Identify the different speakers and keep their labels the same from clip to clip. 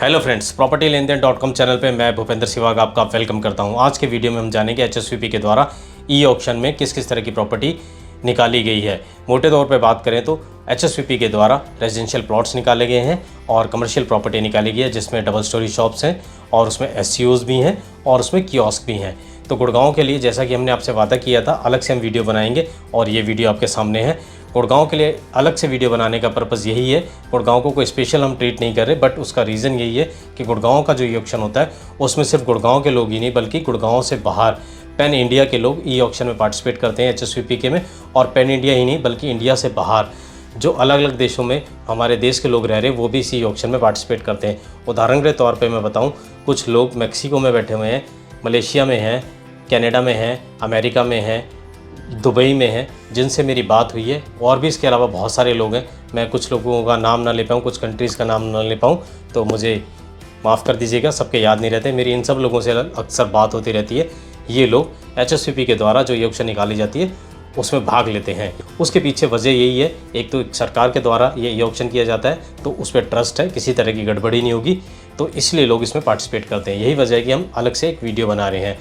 Speaker 1: Hello friends, property लेन then .com channel पे मैं भूपेंद्र सिवाग आपका वेलकम करता हूं। आज के वीडियो में हम जानेंगे एचएसवीपी के द्वारा ई ऑक्शन में किस किस तरह की प्रॉपर्टी निकाली गई है। मोटे तौर पे बात करें तो एचएसवीपी के द्वारा रेजिडेंशियल प्लॉट्स निकाले गए हैं और कमर्शियल प्रॉपर्टी निकाली गई है, जिसमें डबल स्टोरी शॉप्स हैं और उसमें एससीओज भी हैं और उसमें कियोस्क भी हैं। तो गुड़गांव के लिए जैसा कि हमने आपसे वादा किया था, अलग से हम वीडियो बनाएंगे और ये वीडियो आपके सामने है। गुड़गांव के लिए अलग से वीडियो बनाने का पर्पज़ यही है। गुड़गांव को कोई स्पेशल हम ट्रीट नहीं कर रहे, बट उसका रीज़न यही है कि गुड़गांव का जो ई ऑक्शन होता है उसमें सिर्फ गुड़गांव के लोग ही नहीं बल्कि गुड़गांव से बाहर पैन इंडिया के लोग ई ऑक्शन में पार्टिसिपेट करते हैं एचएसवीपी के में। और पैन इंडिया ही नहीं बल्कि इंडिया से बाहर जो अलग अलग देशों में हमारे देश के लोग रह रहे हैं वो भी इसी ऑक्शन में पार्टिसिपेट करते हैं। उदाहरण के तौर पर मैं बताऊँ, कुछ लोग मैक्सिको में बैठे हुए हैं, मलेशिया में हैं, कनाडा में हैं, अमेरिका में हैं, दुबई में है, जिनसे मेरी बात हुई है। और भी इसके अलावा बहुत सारे लोग हैं। मैं कुछ लोगों का नाम ना ले पाऊँ, कुछ कंट्रीज़ का नाम ना ले पाऊँ तो मुझे माफ़ कर दीजिएगा, सबके याद नहीं रहते। मेरी इन सब लोगों से अक्सर बात होती रहती है। ये लोग एचएसवीपी के द्वारा जो ये ऑक्शन निकाली जाती है उसमें भाग लेते हैं। उसके पीछे वजह यही है, एक तो सरकार के द्वारा ये ऑक्शन किया जाता है तो उस पर ट्रस्ट है, किसी तरह की गड़बड़ी नहीं होगी, तो इसलिए लोग इसमें पार्टिसिपेट करते हैं। यही वजह है कि हम अलग से एक वीडियो बना रहे हैं।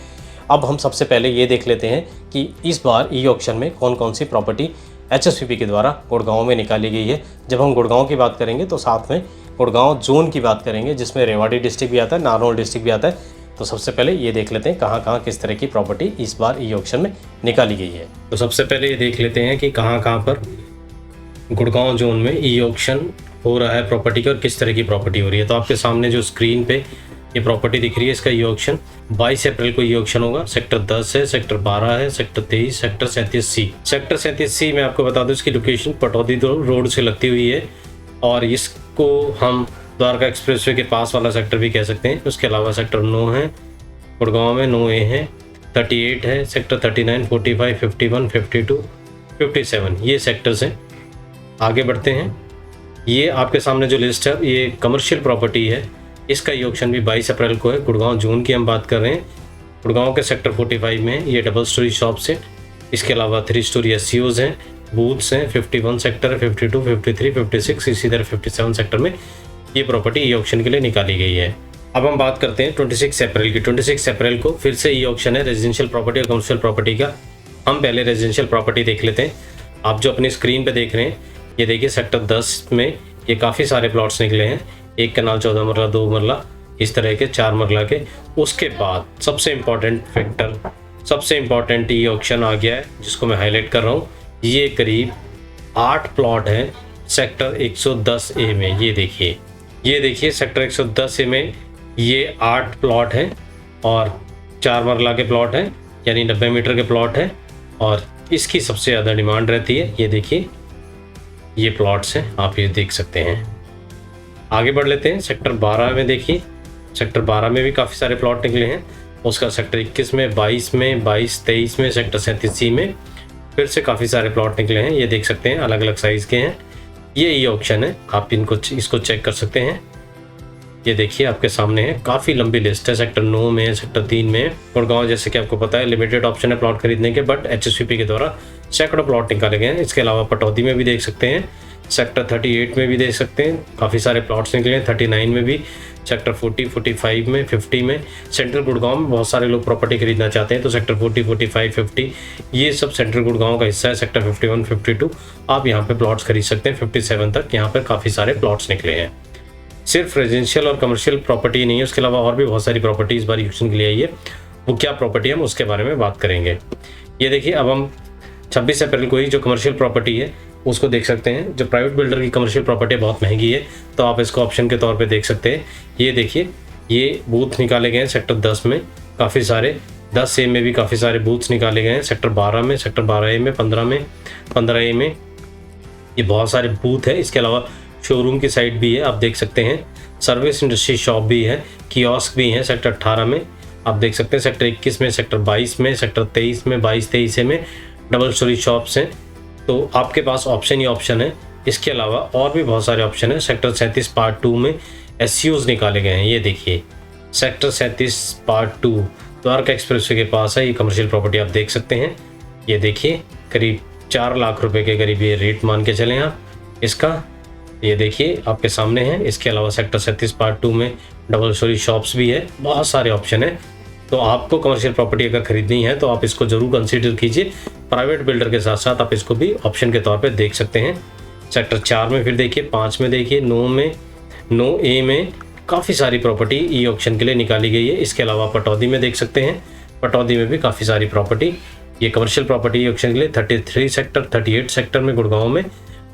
Speaker 1: अब हम सबसे पहले ये देख लेते हैं कि इस बार ई ऑक्शन में कौन कौन सी प्रॉपर्टी एचएसवीपी के द्वारा गुड़गांव में निकाली गई है। जब हम गुड़गांव की बात करेंगे तो साथ में गुड़गांव जोन की बात करेंगे, जिसमें रेवाड़ी डिस्ट्रिक्ट भी आता है, नारनौल डिस्ट्रिक्ट भी आता है। तो सबसे पहले ये देख लेते हैं कहाँ कहाँ किस तरह की प्रॉपर्टी इस बार ई ऑक्शन में निकाली गई है। तो सबसे पहले ये देख लेते हैं कि कहाँ कहाँ पर गुड़गांव जोन में ई ऑक्शन हो रहा है प्रॉपर्टी की और किस तरह की प्रॉपर्टी हो रही है। तो आपके सामने जो स्क्रीन पे ये प्रॉपर्टी दिख रही है, इसका ई ऑक्शन 22 अप्रैल को ई ऑक्शन होगा। सेक्टर 10 है, सेक्टर 12 है, sector 23, sector 37C। Sector 37C में आपको बता दूं इसकी लोकेशन पटौदी रोड से लगती हुई है और इसको हम द्वारका एक्सप्रेसवे के पास वाला सेक्टर भी कह सकते हैं। उसके अलावा सेक्टर 9 है गुड़गांव में, 9A है, 38 है, सेक्टर 39, 45, 51, 52, 57 ये सेक्टर्स हैं। आगे बढ़ते हैं। ये आपके सामने जो लिस्ट है ये कमर्शियल प्रॉपर्टी है। इसका ई ऑक्शन भी 22 अप्रैल को है। गुड़गांव जोन की हम बात कर रहे हैं। गुड़गांव के सेक्टर 45 में ये डबल स्टोरी शॉप्स हैं। इसके अलावा 3 स्टोरी एससीओज हैं, बूथ्स हैं। 51 सेक्टर है, 52, 53, 56, इसी तरह 57 सेक्टर में ये प्रॉपर्टी ई ऑक्शन के लिए निकाली गई है। अब हम बात करते हैं 26 अप्रैल की। 26 अप्रैल को फिर से ई ऑक्शन है रेजिडेंशियल प्रॉपर्टी और कमर्शियल प्रॉपर्टी का। हम पहले रेजिडेंशियल प्रॉपर्टी देख लेते हैं। आप जो अपनी स्क्रीन पर देख रहे हैं ये देखिए, सेक्टर 10 में ये काफ़ी सारे प्लॉट्स निकले हैं। एक कनाल 14 मरला, 2 मरला, इस तरह के 4 मरला के। उसके बाद सबसे इम्पॉर्टेंट फैक्टर, सबसे इम्पॉर्टेंट ये ऑक्शन आ गया है जिसको मैं हाईलाइट कर रहा हूँ। ये करीब 8 प्लॉट हैं सेक्टर 110A में। ये देखिए सेक्टर 110A में ये 8 प्लॉट हैं और 4 मरला के प्लॉट हैं, यानी 90 मीटर के प्लॉट हैं और इसकी सबसे ज़्यादा डिमांड रहती है। ये देखिए ये प्लॉट्स हैं, आप ये देख सकते हैं। आगे बढ़ लेते हैं। सेक्टर 12 में देखिए, सेक्टर 12 में भी काफ़ी सारे प्लॉट निकले हैं। उसका सेक्टर 21 में, 22 में, 22, 23 में, सेक्टर 37C में फिर से काफ़ी सारे प्लॉट निकले हैं। ये देख सकते हैं, अलग अलग साइज़ के हैं। ये ई ऑक्शन है, आप इसको चेक कर सकते हैं। ये देखिए आपके सामने है, काफ़ी लंबी लिस्ट है। सेक्टर 9 में, सेक्टर 3 में। गुड़गांव जैसे कि आपको पता है लिमिटेड ऑप्शन है प्लॉट खरीदने के, बट एचएसवीपी के द्वारा सैकड़ों प्लॉट निकाले गए हैं। इसके अलावा पटौदी में भी देख सकते हैं, सेक्टर 38 में भी देख सकते हैं, काफ़ी सारे प्लॉट्स निकले हैं। 39 में भी, सेक्टर 40, 45 में, 50 में। सेंट्रल गुड़गांव में बहुत सारे लोग प्रॉपर्टी खरीदना चाहते हैं तो सेक्टर 40, 45, 50 ये सब सेंट्रल गुड़गांव का हिस्सा है। सेक्टर 51, 52 आप यहाँ पे प्लॉट्स खरीद सकते हैं। 57 तक यहाँ पर काफ़ी सारे प्लॉट्स निकले हैं। सिर्फ रेजिडेंशियल और कमर्शियल प्रॉपर्टी नहीं है, उसके अलावा और भी बहुत सारी प्रॉपर्टी इस बार ऑक्शन के लिए आई है। वो क्या प्रॉपर्टी है हम उसके बारे में बात करेंगे। ये देखिए, अब हम 26 अप्रैल को ही जो कमर्शियल प्रॉपर्टी है उसको देख सकते हैं। जो प्राइवेट बिल्डर की कमर्शियल प्रॉपर्टी बहुत महंगी है तो आप इसको ऑप्शन के तौर पे देख सकते हैं। ये देखिए, ये बूथ निकाले गए हैं सेक्टर 10 में, काफ़ी सारे 10A में भी काफ़ी सारे बूथ्स निकाले गए हैं। सेक्टर 12 में, सेक्टर 12A में, 15A में ये बहुत सारे बूथ है। इसके अलावा शोरूम की साइट भी है, आप देख सकते हैं। सर्विस इंडस्ट्री शॉप भी है, कियोस्क भी है सेक्टर 18 में, आप देख सकते हैं। सेक्टर 21 में, सेक्टर 22 में, सेक्टर 23 में, 22, 23A में डबल स्टोरी शॉप्स हैं। तो आपके पास ऑप्शन ही ऑप्शन है। इसके अलावा और भी बहुत सारे ऑप्शन है। सेक्टर 37 पार्ट 2 में एससीओज निकाले गए हैं। ये देखिए सेक्टर 37 पार्ट 2 द्वारका एक्सप्रेसवे के पास है। ये कमर्शियल प्रॉपर्टी आप देख सकते हैं। ये देखिए करीब 4 लाख रुपए के करीब ये रेट मान के चलें आप इसका। ये देखिए आपके सामने है। इसके अलावा सेक्टर 37 पार्ट 2 में डबल स्टोरी शॉप्स भी है, बहुत सारे ऑप्शन है। तो आपको कमर्शियल प्रॉपर्टी अगर खरीदनी है तो आप इसको ज़रूर कंसीडर कीजिए। प्राइवेट बिल्डर के साथ साथ आप इसको भी ऑप्शन के तौर पे देख सकते हैं। सेक्टर 4 में फिर देखिए, 5 में देखिए, 9 में, 9A में काफ़ी सारी प्रॉपर्टी ई ऑक्शन के लिए निकाली गई है। इसके अलावा पटौदी में देख सकते हैं, पटौदी में भी काफ़ी सारी प्रॉपर्टी, ये कमर्शियल प्रॉपर्टी ई ऑक्शन के लिए 33 सेक्टर, 38 सेक्टर में गुड़गांव में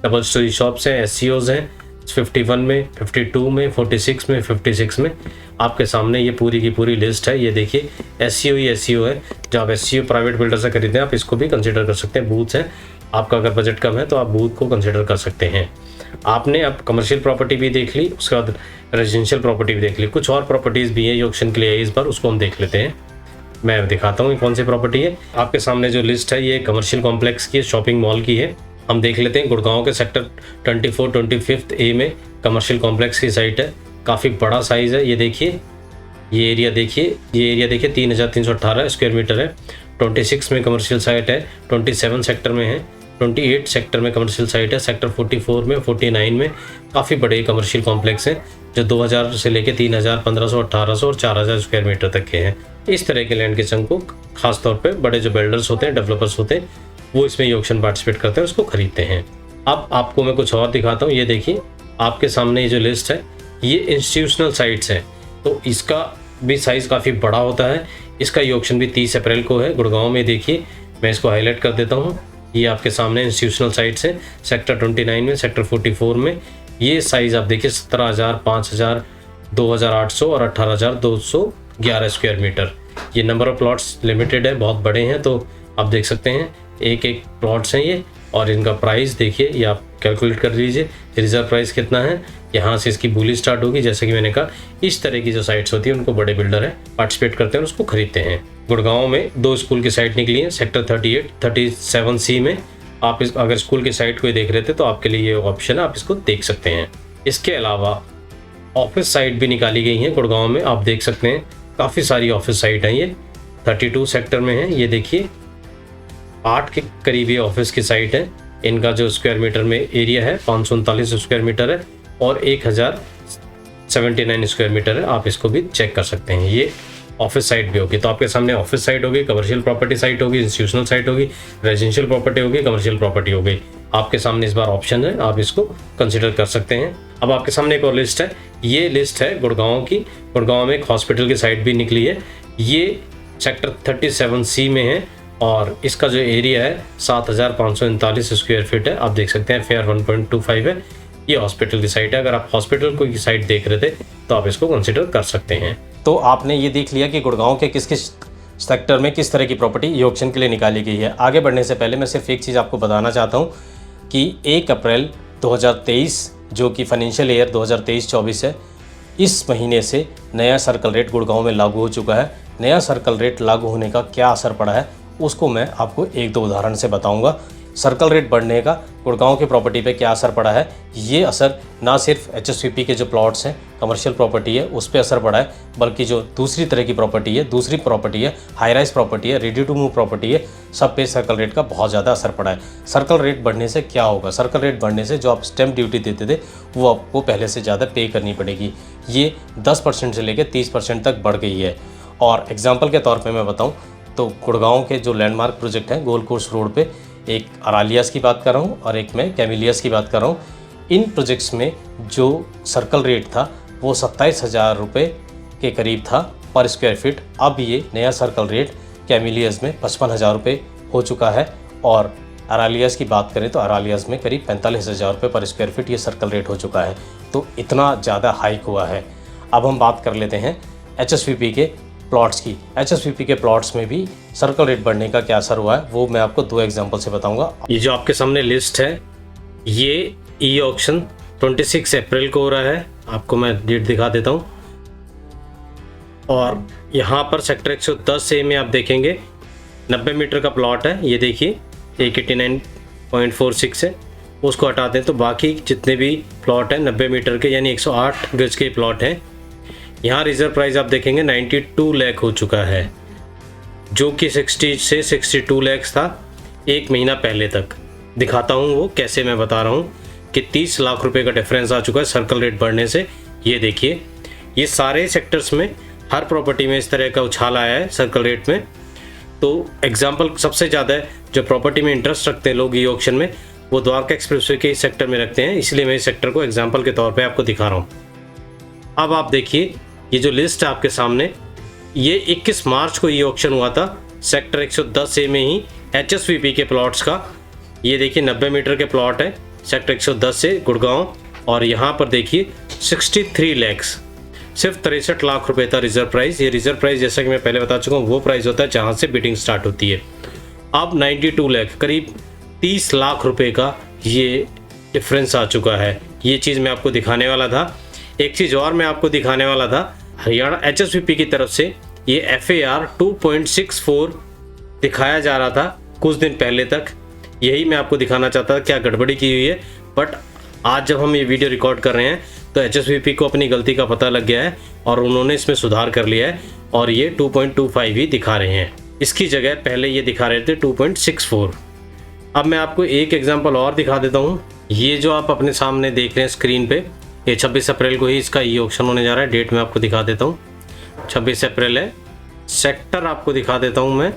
Speaker 1: डबल स्टोरी शॉप्स हैं, SCOs हैं 51 में, 52 में, 46 में, 56 में। आपके सामने ये पूरी की पूरी लिस्ट है। ये देखिए SCO ही SCO है। जो आप SCO प्राइवेट बिल्डर से खरीदें आप इसको भी कंसिडर कर सकते हैं। बूथ्स हैं, आपका अगर बजट कम है तो आप बूथ को कंसिडर कर सकते हैं। आपने अब कमर्शियल प्रॉपर्टी भी देख ली, उसके बाद रेजिडेंशियल प्रॉपर्टी भी देख ली। कुछ और प्रॉपर्टीज़ भी है ये ऑक्शन के लिए इस बार, उसको हम देख लेते हैं। मैं दिखाता हूँ कौन सी प्रॉपर्टी है। आपके सामने जो लिस्ट है ये कमर्शियल कॉम्प्लेक्स की, शॉपिंग मॉल की है। हम देख लेते हैं। गुड़गांव के सेक्टर 24, 25A में कमर्शियल कॉम्प्लेक्स की साइट है। काफ़ी बड़ा साइज़ है। ये देखिए, ये एरिया देखिए, 3318 स्क्वायर मीटर है। 26 में कमर्शियल साइट है, 27 सेक्टर में है, 28 सेक्टर में कमर्शियल साइट है, सेक्टर 44 में, 49 में काफ़ी बड़े कमर्शियल कॉम्प्लेक्स हैं जो 2000 से लेकर 3000, 1500, 1800 और 4000 स्क्वायर मीटर तक के हैं। इस तरह के लैंड के चंक को खासतौर पे बड़े जो बिल्डर्स होते हैं, डेवलपर्स होते हैं, वो इसमें ये ऑक्शन पार्टिसिपेट करते हैं, उसको खरीदते हैं। अब आपको मैं कुछ और दिखाता हूँ। ये देखिए आपके सामने ये जो लिस्ट है ये इंस्टीट्यूशनल साइट्स हैं, तो इसका भी साइज़ काफ़ी बड़ा होता है। इसका ये ऑक्शन भी 30 अप्रैल को है गुड़गांव में। देखिए मैं इसको हाईलाइट कर देता हूँ। ये आपके सामने इंस्टीट्यूशनल साइट्स हैं, सेक्टर 29 में, सेक्टर 44 में। ये साइज़ आप देखिए 17,000, 5,000, 2,800 और 18,211 स्क्वायर मीटर। ये नंबर ऑफ प्लॉट्स लिमिटेड है, बहुत बड़े हैं, तो आप देख सकते हैं एक एक प्लॉट्स हैं ये। और इनका प्राइस देखिए, ये आप कैलकुलेट कर लीजिए रिजर्व प्राइस कितना है। यहाँ से इसकी बोली स्टार्ट होगी। जैसे कि मैंने कहा, इस तरह की जो साइट्स होती है उनको बड़े बिल्डर है पार्टिसिपेट करते हैं, उसको खरीदते हैं। गुड़गांव में 2 स्कूल की साइट निकली है, सेक्टर 38, 37C में। आप इस अगर स्कूल की साइट को देख रहे थे तो आपके लिए ये ऑप्शन है, आप इसको देख सकते हैं। इसके अलावा ऑफिस साइट भी निकाली गई है गुड़गांव में, आप देख सकते हैं काफ़ी सारी ऑफिस साइट हैं। ये 32 सेक्टर में है। ये देखिए 8 के करीब ये ऑफिस की साइट है। इनका जो स्क्वायर मीटर में एरिया है 539 स्क्वायर मीटर है और 1079 स्क्वायर मीटर है। आप इसको भी चेक कर सकते हैं। ये ऑफिस साइट भी होगी। तो आपके सामने ऑफिस साइट होगी, कमर्शियल प्रॉपर्टी साइट होगी, इंस्टीट्यूशनल साइट होगी, रेजिडेंशियल प्रॉपर्टी होगी, कमर्शियल प्रॉपर्टी होगी। आपके सामने इस बार ऑप्शन है, आप इसको कंसिडर कर सकते हैं। अब आपके सामने एक और लिस्ट है। ये लिस्ट है गुड़गांव की। गुड़गांव में एक हॉस्पिटल की साइट भी निकली है। ये सेक्टर 37C में है और इसका जो एरिया है 7,539 स्क्वायर फीट है। आप देख सकते हैं फेयर 1.25 है। ये हॉस्पिटल की साइट है। अगर आप हॉस्पिटल को की साइट देख रहे थे तो आप इसको कंसिडर कर सकते हैं। तो आपने ये देख लिया कि गुड़गांव के किस किस सेक्टर में किस तरह की प्रॉपर्टी ये ऑक्शन के लिए निकाली गई है। आगे बढ़ने से पहले मैं सिर्फ एक चीज़ आपको बताना चाहता हूँ कि 1 अप्रैल 2023 जो कि फाइनेंशियल ईयर 2023-24 है, इस महीने से नया सर्कल रेट गुड़गांव में लागू हो चुका है। नया सर्कल रेट लागू होने का क्या असर पड़ा है उसको मैं आपको 1-2 उदाहरण से बताऊंगा। सर्कल रेट बढ़ने का गुड़गांव की प्रॉपर्टी पे क्या असर पड़ा है, ये असर ना सिर्फ HSVP के जो प्लॉट्स हैं, कमर्शियल प्रॉपर्टी है, उस पर असर पड़ा है, बल्कि जो दूसरी तरह की प्रॉपर्टी है, दूसरी प्रॉपर्टी है, हाई राइज प्रॉपर्टी है, रेडी टू मूव प्रॉपर्टी है, सब पे सर्कल रेट का बहुत ज़्यादा असर पड़ा है। सर्कल रेट बढ़ने से क्या होगा? सर्कल रेट बढ़ने से जो आप स्टैम्प ड्यूटी देते थे वो आपको पहले से ज़्यादा पे करनी पड़ेगी। ये 10% से लेकर 30% तक बढ़ गई है। और एग्जाम्पल के तौर पर मैं बताऊँ तो गुड़गांव के जो लैंडमार्क प्रोजेक्ट हैं गोल्ड कोर्स रोड पे, एक अरालियास की बात कर रहा हूँ और एक मैं कैमिलियस की बात कर रहा हूँ। इन प्रोजेक्ट्स में जो सर्कल रेट था वो 27,000 रुपये के करीब था पर स्क्वायर फीट। अब ये नया सर्कल रेट कैमिलियस में 55,000 रुपये हो चुका है और अरालियास की बात करें तो अरालियास में करीब 45,000 रुपये पर स्क्वायर फीट ये सर्कल रेट हो चुका है। तो इतना ज़्यादा हाइक हुआ है। अब हम बात कर लेते हैं HSVP के प्लॉट्स की। HSVP के प्लॉट्स में भी सर्कल रेट बढ़ने का क्या असर हुआ है वो मैं आपको 2 एग्जांपल से बताऊंगा। ये जो आपके सामने लिस्ट है ये ई ऑक्शन 26 अप्रैल को हो रहा है। आपको मैं डेट दिखा देता हूँ। और यहाँ पर सेक्टर 110A में आप देखेंगे 90 मीटर का प्लॉट है। ये देखिए 189.46 है। उसको हटा दें तो बाकी जितने भी प्लॉट हैं 90 मीटर के यानी 108 गज के प्लॉट हैं। यहाँ रिजर्व प्राइस आप देखेंगे 92 लाख हो चुका है, जो कि 60 से 62 लाख था एक महीना पहले तक। दिखाता हूँ वो कैसे, मैं बता रहा हूँ। कि 30 लाख रुपए का डिफरेंस आ चुका है सर्कल रेट बढ़ने से। ये देखिए, ये सारे सेक्टर्स में हर प्रॉपर्टी में इस तरह का उछाल आया है सर्कल रेट में। तो एग्जांपल सबसे ज़्यादा जो प्रॉपर्टी में इंटरेस्ट रखते हैं लोग ई ऑक्शन में, वो द्वारका एक्सप्रेसवे के इस सेक्टर में रखते हैं, इसलिए मैं इस सेक्टर को एग्जाम्पल के तौर पर आपको दिखा रहा हूँ। अब आप देखिए, ये जो लिस्ट है आपके सामने, ये 21 मार्च को ई ऑक्शन हुआ था सेक्टर 110A में ही HSVP के प्लॉट्स का। ये देखिए 90 मीटर के प्लॉट है सेक्टर 110 से गुड़गांव, और यहाँ पर देखिए 63 लाख, सिर्फ 63 लाख रुपए था रिजर्व प्राइस। ये रिजर्व प्राइस जैसा कि मैं पहले बता चुका हूँ वो प्राइस होता है जहाँ से बिडिंग स्टार्ट होती है। अब 92 लाख, करीब 30 लाख रुपए का ये डिफरेंस आ चुका है। ये चीज़ मैं आपको दिखाने वाला था। एक चीज़ और मैं आपको दिखाने वाला था, हरियाणा HSVP की तरफ से ये FAR 2.64 दिखाया जा रहा था कुछ दिन पहले तक। यही मैं आपको दिखाना चाहता था क्या गड़बड़ी की हुई है, बट आज जब हम ये वीडियो रिकॉर्ड कर रहे हैं तो HSVP को अपनी गलती का पता लग गया है और उन्होंने इसमें सुधार कर लिया है और ये 2.25 ही दिखा रहे हैं। इसकी जगह पहले ये दिखा रहे थे 2.64। अब मैं आपको एक एग्जांपल और दिखा देता हूँ। ये जो आप अपने सामने देख रहे हैं स्क्रीन पे, ये 26 अप्रैल को ही इसका ई ऑक्शन होने जा रहा है। डेट मैं आपको दिखा देता हूँ, 26 अप्रैल है। सेक्टर आपको दिखा देता हूँ मैं,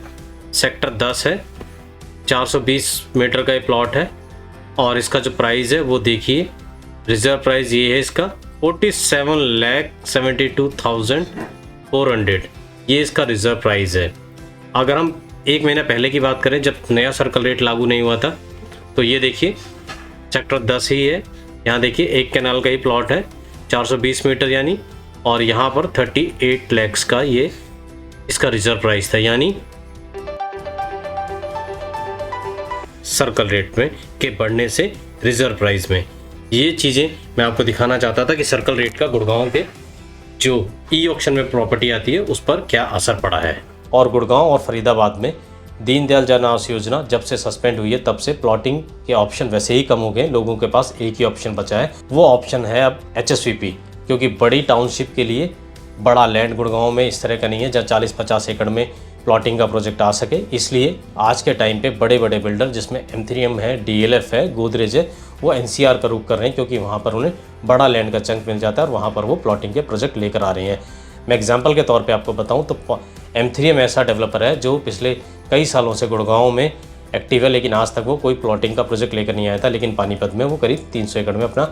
Speaker 1: सेक्टर 10 है, 420 मीटर का ये प्लॉट है और इसका जो प्राइस है वो देखिए, रिजर्व प्राइस ये है इसका 47,72,400, ये इसका रिजर्व प्राइस है। अगर हम एक महीना पहले की बात करें जब नया सर्कल रेट लागू नहीं हुआ था, तो ये देखिए सेक्टर 10 ही है। यहाँ देखिए एक कैनाल का ही प्लॉट है 420 मीटर यानी, और यहाँ पर 38 लाख का ये इसका रिजर्व प्राइस था, यानी सर्कल रेट में के बढ़ने से रिजर्व प्राइस में। ये चीज़ें मैं आपको दिखाना चाहता था कि सर्कल रेट का गुड़गांव के जो ई ऑक्शन में प्रॉपर्टी आती है उस पर क्या असर पड़ा है। और गुड़गांव और फरीदाबाद में दीनदयाल जन आवास योजना जब से सस्पेंड हुई है तब से प्लॉटिंग के ऑप्शन वैसे ही कम हो गए। लोगों के पास एक ही ऑप्शन बचा है, वो ऑप्शन है अब HSVP, क्योंकि बड़ी टाउनशिप के लिए बड़ा लैंड गुड़गांव में इस तरह का नहीं है जहाँ 40-50 एकड़ में प्लॉटिंग का प्रोजेक्ट आ सके। इसलिए आज के टाइम पे बड़े बड़े बिल्डर जिसमें M3M है, DLF है, गोदरेज है, वो NCR का रुख कर रहे हैं, क्योंकि वहाँ पर उन्हें बड़ा लैंड का चंक मिल जाता है और वहाँ पर वो प्लॉटिंग के प्रोजेक्ट लेकर आ रहे हैं। मैं एग्जाम्पल के तौर पे आपको बताऊँ तो M3M ऐसा डेवलपर है जो पिछले कई सालों से गुड़गांव में एक्टिव है, लेकिन आज तक वो कोई प्लॉटिंग का प्रोजेक्ट लेकर नहीं आया था। लेकिन पानीपत में वो करीब 300 एकड़ में अपना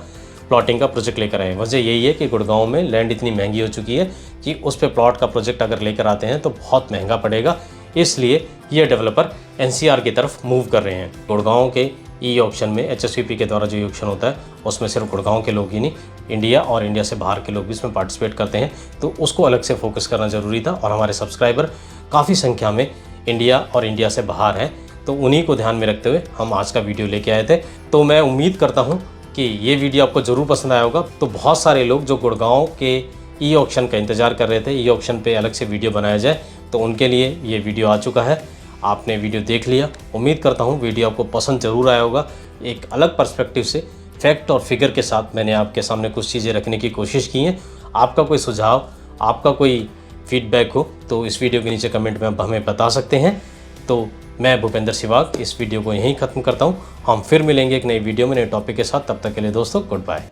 Speaker 1: प्लॉटिंग का प्रोजेक्ट लेकर आए। वजह यही है कि गुड़गांव में लैंड इतनी महंगी हो चुकी है कि उस पर प्लॉट का प्रोजेक्ट अगर लेकर आते हैं तो बहुत महंगा पड़ेगा, इसलिए ये डेवलपर NCR की तरफ मूव कर रहे हैं। गुड़गांव के ई ऑक्शन में HSVP के द्वारा जो ई ऑक्शन होता है उसमें सिर्फ गुड़गांव के लोग ही नहीं, इंडिया और इंडिया से बाहर के लोग भी इसमें पार्टिसिपेट करते हैं, तो उसको अलग से फोकस करना ज़रूरी था। और हमारे सब्सक्राइबर काफ़ी संख्या में इंडिया और इंडिया से बाहर हैं, तो उन्हीं को ध्यान में रखते हुए हम आज का वीडियो लेके आए थे। तो मैं उम्मीद करता हूँ कि ये वीडियो आपको ज़रूर पसंद आया होगा। तो बहुत सारे लोग जो गुड़गांव के ई ऑक्शन का इंतज़ार कर रहे थे, ई ऑक्शन पे अलग से वीडियो बनाया जाए, तो उनके लिए ये वीडियो आ चुका है। आपने वीडियो देख लिया, उम्मीद करता हूँ वीडियो आपको पसंद ज़रूर आया होगा। एक अलग पर्सपेक्टिव से फैक्ट और फिगर के साथ मैंने आपके सामने कुछ चीज़ें रखने की कोशिश की हैं। आपका कोई सुझाव, आपका कोई फीडबैक हो तो इस वीडियो के नीचे कमेंट में आप हमें बता सकते हैं। तो मैं भूपेंद्र सिवाग इस वीडियो को यहीं ख़त्म करता हूँ। हम फिर मिलेंगे एक नई वीडियो में नए टॉपिक के साथ। तब तक के लिए दोस्तों गुड बाय।